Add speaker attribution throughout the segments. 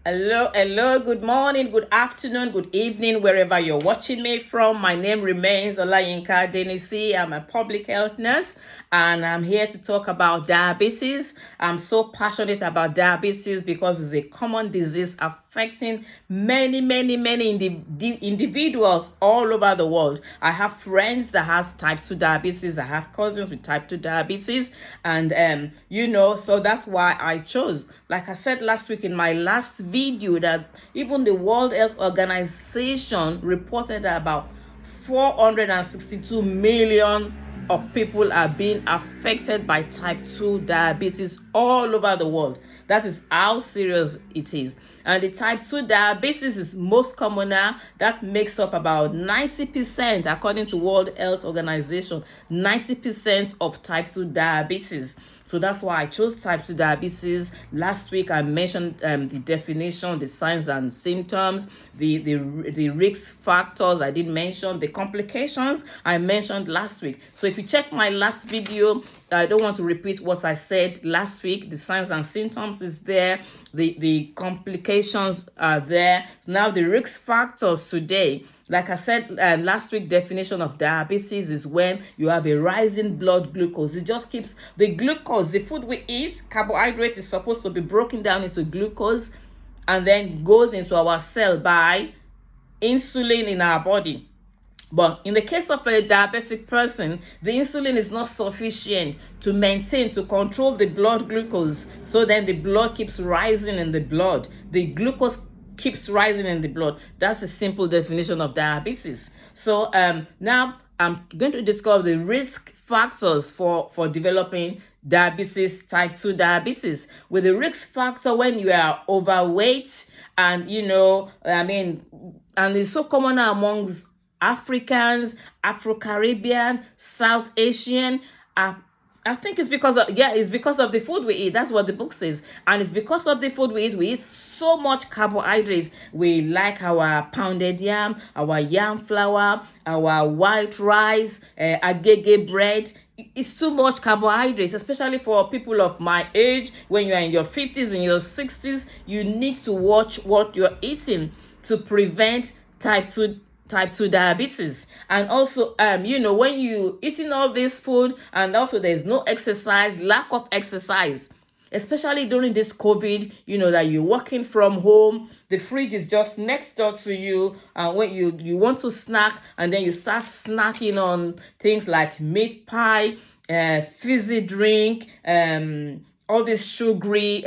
Speaker 1: Hello, good morning, good afternoon, good evening, wherever you're watching me from. My name remains Olayinka Adenusi. I'm a public health nurse and I'm here to talk about diabetes. I'm so passionate about diabetes because it's a common disease affecting many individuals all over the world. I have friends that has type 2 diabetes. I have cousins with type 2 diabetes, and so that's why I chose, like I said last week in my last video, that even the World Health Organization reported that about 462 million of people are being affected by type 2 diabetes all over the world. That is how serious it is. And the type 2 diabetes is most common now. That makes up about 90%, according to World Health Organization, 90% of type 2 diabetes. So that's why I chose type 2 diabetes. Last week I mentioned the definition, the signs and symptoms, the risk factors. I did mention the complications I mentioned last week. So if you check my last video, I don't want to repeat what I said last week. The signs and symptoms is there. The complications are there. Now the risk factors today. Like I said last week, definition of diabetes is when you have a rising blood glucose. It just keeps the glucose, the food we eat, carbohydrate is supposed to be broken down into glucose and then goes into our cell by insulin in our body. But in the case of a diabetic person, the insulin is not sufficient to maintain, to control the blood glucose. So then the blood keeps rising in the blood. The glucose keeps rising in the blood. That's a simple definition of diabetes. So now I'm going to discuss the risk factors for developing diabetes, type 2 diabetes. With the risk factor when you are overweight, and and it's so common amongst Africans, Afro-Caribbean, South Asian. I think it's because of the food we eat. That's what the book says. And it's because of the food we eat. We eat so much carbohydrates. We like our pounded yam, our yam flour, our white rice, agege bread. It's too much carbohydrates, especially for people of my age. When you're in your 50s and your 60s, you need to watch what you're eating to prevent type 2 diabetes. And also when you eating all this food and also there's no exercise, lack of exercise, especially during this COVID, that you're working from home, the fridge is just next door to you, and when you want to snack, and then you start snacking on things like meat pie, fizzy drink, all this sugary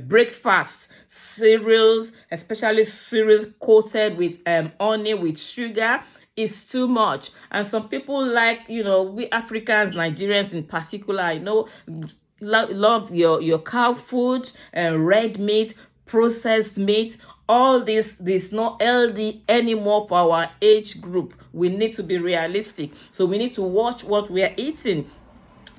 Speaker 1: breakfast cereals, especially cereals coated with honey, with sugar, is too much. And some people, like we Africans, Nigerians in particular, I know, love your cow food, red meat, processed meat. All this not healthy anymore for our age group. We need to be realistic, so we need to watch what we are eating,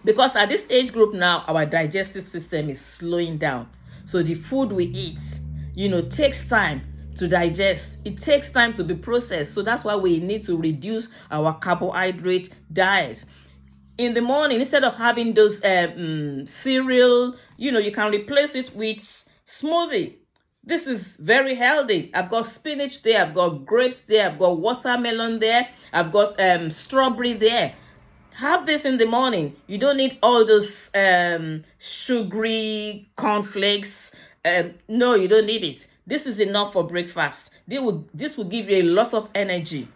Speaker 1: because at this age group now, our digestive system is slowing down. So the food we eat, takes time to digest. It takes time to be processed. So that's why we need to reduce our carbohydrate diet. In the morning, instead of having those cereal, you can replace it with smoothie. This is very healthy. I've got spinach there, I've got grapes there, I've got watermelon there, I've got strawberry there. Have this in the morning. You don't need all those sugary cornflakes. No, you don't need it. This is enough for breakfast. This will give you a lot of energy.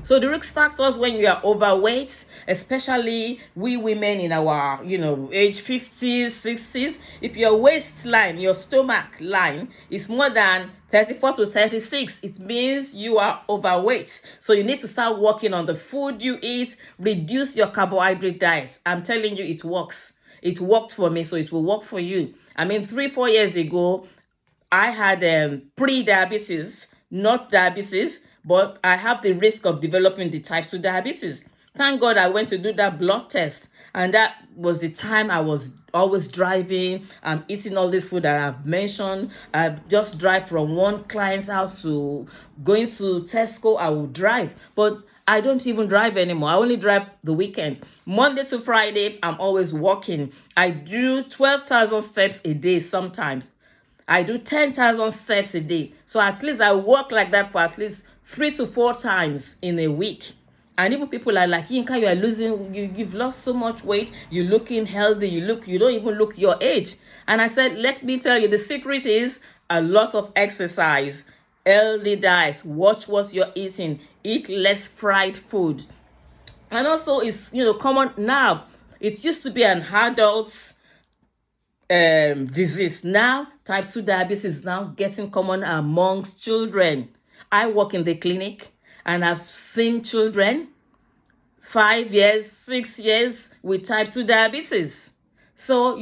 Speaker 1: So the risk factors when you are overweight, especially we women in our, age 50s, 60s, if your waistline, your stomach line is more than 34 to 36, it means you are overweight. So you need to start working on the food you eat, reduce your carbohydrate diet. I'm telling you, it works. It worked for me, so it will work for you. 3-4 years ago, I had pre-diabetes, not diabetes, but I have the risk of developing the type 2 diabetes. Thank God I went to do that blood test. And that was the time I was always driving. I'm eating all this food that I've mentioned. I just drive from one client's house to going to Tesco. I will drive. But I don't even drive anymore. I only drive the weekends. Monday to Friday, I'm always walking. I do 12,000 steps a day sometimes. I do 10,000 steps a day. So at least I work like that for at least 3 to 4 times in a week. And even people are like, Yinka, you are losing, you've lost so much weight, you're looking healthy, you don't even look your age. And I said, let me tell you, the secret is a lot of exercise, healthy diets, watch what you're eating, eat less fried food. And also it's, common now. It used to be an adult's disease. Now, type 2 diabetes is now getting common amongst children. I work in the clinic and I've seen children 5 years, 6 years with type 2 diabetes. So,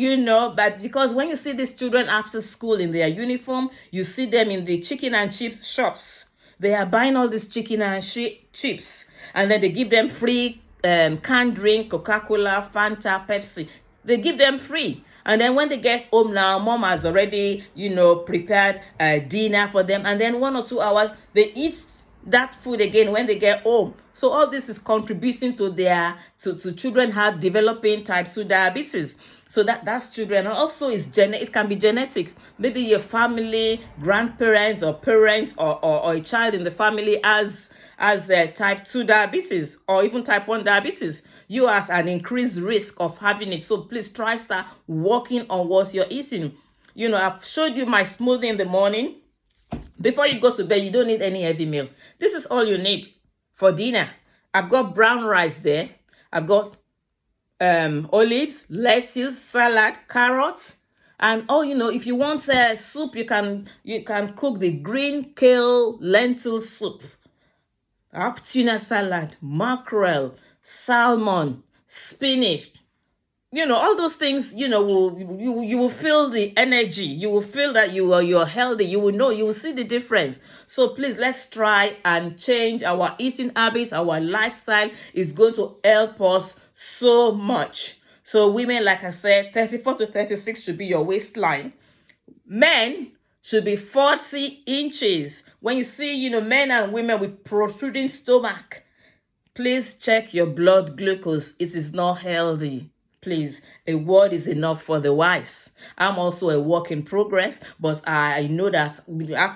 Speaker 1: but because when you see these children after school in their uniform, you see them in the chicken and chips shops. They are buying all these chicken and chips, and then they give them free canned drink, Coca-Cola, Fanta, Pepsi. They give them free. And then when they get home now, mom has already, prepared dinner for them. And then 1 or 2 hours, they eat that food again when they get home. So all this is contributing to to children have developing type 2 diabetes. So that's children. And also it can be genetic. Maybe your family, grandparents or parents or a child in the family has type 2 diabetes or even type 1 diabetes. You have an increased risk of having it. So please start working on what you're eating. I've showed you my smoothie in the morning. Before you go to bed, you don't need any heavy meal. This is all you need for dinner. I've got brown rice there. I've got olives, lettuce, salad, carrots. And if you want soup, you can cook the green kale lentil soup. I have tuna salad, mackerel, salmon, spinach. All those things, you will feel the energy. You will feel that you're healthy. You will see the difference. So please, let's try and change our eating habits. Our lifestyle is going to help us so much. So women, like I said, 34 to 36 should be your waistline. Men should be 40 inches. When you see, men and women with protruding stomach, please check your blood glucose. It is not healthy. Please, a word is enough for the wise. I'm also a work in progress, but I know that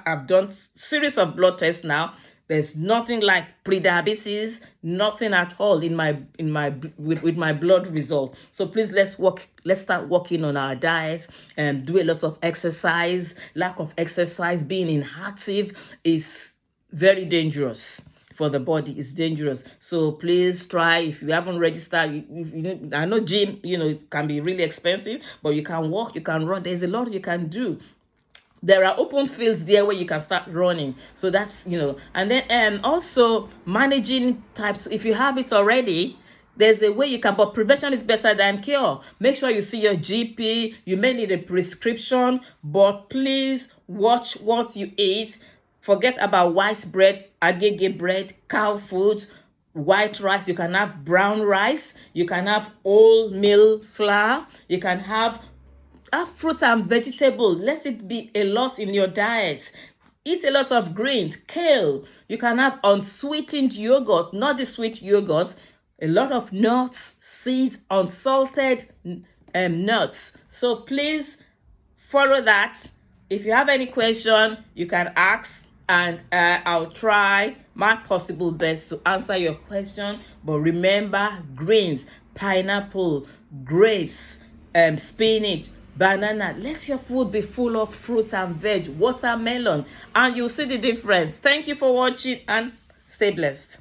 Speaker 1: I've done series of blood tests now. There's nothing like pre-diabetes, nothing at all with my blood result. So please, let's start working on our diets and do a lot of exercise. Lack of exercise, being inactive is very dangerous for the body. Is dangerous. So please try. If you haven't registered, I know gym, it can be really expensive, but you can walk, you can run. There's a lot you can do. There are open fields there where you can start running. So that's, and then also managing types. If you have it already, there's a way you can, but prevention is better than cure. Make sure you see your GP. You may need a prescription, but please watch what you eat. Forget about white bread, agege bread, cow food, white rice. You can have brown rice. You can have wholemeal flour. You can have fruit and vegetable. Let it be a lot in your diet. Eat a lot of greens, kale. You can have unsweetened yogurt, not the sweet yogurt. A lot of nuts, seeds, unsalted nuts. So please follow that. If you have any question, you can ask, and I'll try my possible best to answer your question. But remember, greens, pineapple, grapes, spinach, banana. Let your food be full of fruits and veg, watermelon, and you'll see the difference. Thank you for watching and stay blessed.